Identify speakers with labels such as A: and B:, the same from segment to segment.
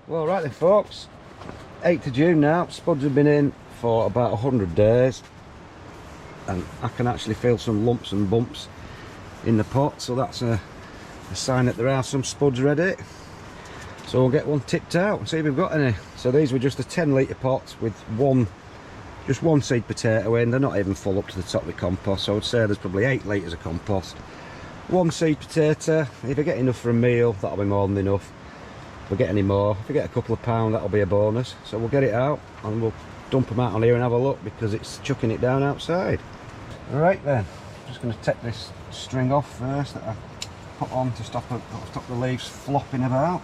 A: Well, right then folks, 8th of June now. Spuds have been in for about 100 days and I can actually feel some lumps and bumps in the pot, so that's a sign that there are some spuds ready. So we'll get one tipped out and see if we've got any. So these were just a 10-litre pots with just one seed potato in. They're not even full up to the top with compost, so I would say there's probably 8 litres of compost. One seed potato. If I get enough for a meal, that'll be more than enough. If we get any more, if we get a couple of pounds, that'll be a bonus. So we'll get it out and we'll dump them out on here and have a look, because it's chucking it down outside. Alright then, just going to take this string off first that I put on to stop the leaves flopping about.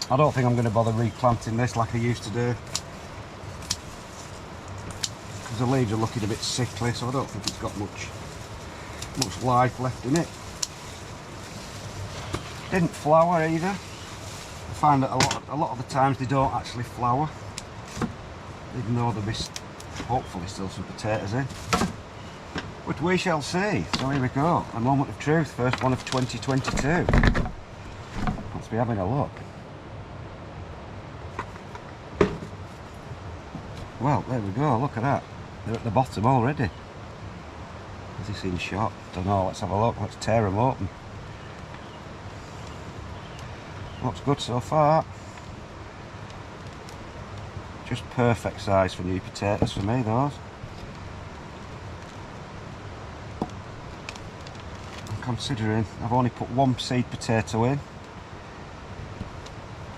A: I don't think I'm going to bother replanting this like I used to do, because the leaves are looking a bit sickly, so I don't think it's got much life left in it. Didn't flower either. I find that a lot of the times they don't actually flower, even though there'll be hopefully still some potatoes in. But we shall see. So here we go, a moment of truth, first one of 2022. Let's be having a look. Well, there we go, look at that. They're at the bottom already. Has he seen shot? Don't know, let's have a look, let's tear them open. Looks good so far. Just perfect size for new potatoes for me, those. I'm considering I've only put one seed potato in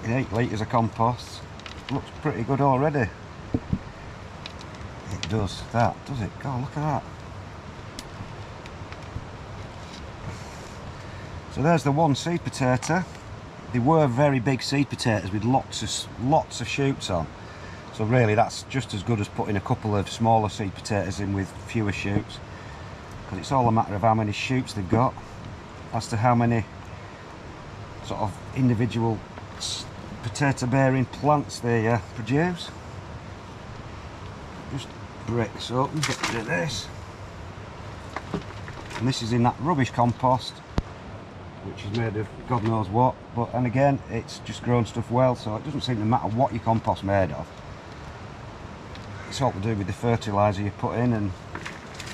A: 8 litres of compost. Looks pretty good already. It does that, does it? God, look at that. So there's the one seed potato. They were very big seed potatoes with lots of shoots on. So really that's just as good as putting a couple of smaller seed potatoes in with fewer shoots, because it's all a matter of how many shoots they've got as to how many sort of individual potato bearing plants they produce. Just break this open, get rid of this. And this is in that rubbish compost, which is made of God knows what, and again it's just grown stuff well, so it doesn't seem to matter what your compost's made of. It's all to do with the fertiliser you put in, and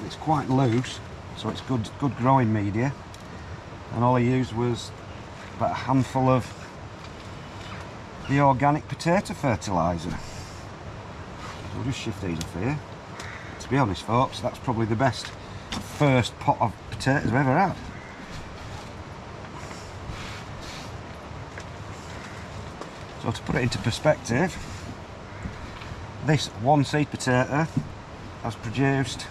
A: it's quite loose, so it's good growing media. And all I used was about a handful of the organic potato fertiliser. We'll just shift these off here. To be honest folks, that's probably the best first pot of potatoes I've ever had. So to put it into perspective, this one seed potato has produced,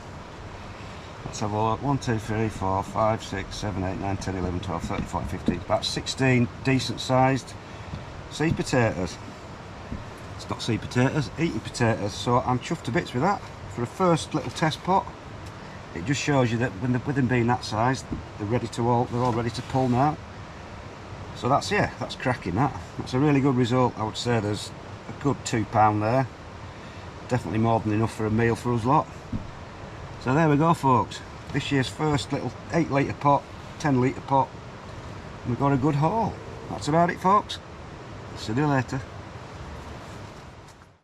A: let's have a look, 1, 2, 3, 4, 5, 6, 7, 8, 9, 10, 11, 12, 13, 14, 15, about 16 decent sized seed potatoes. It's not seed potatoes, eating potatoes, so I'm chuffed to bits with that. For a first little test pot, it just shows you that with them being that size, they're all ready to pull now. So that's cracking that. That's a really good result. I would say there's a good £2 there. Definitely more than enough for a meal for us lot. So there we go folks. This year's first little 8 litre pot, 10 litre pot. We've got a good haul. That's about it folks. See you later.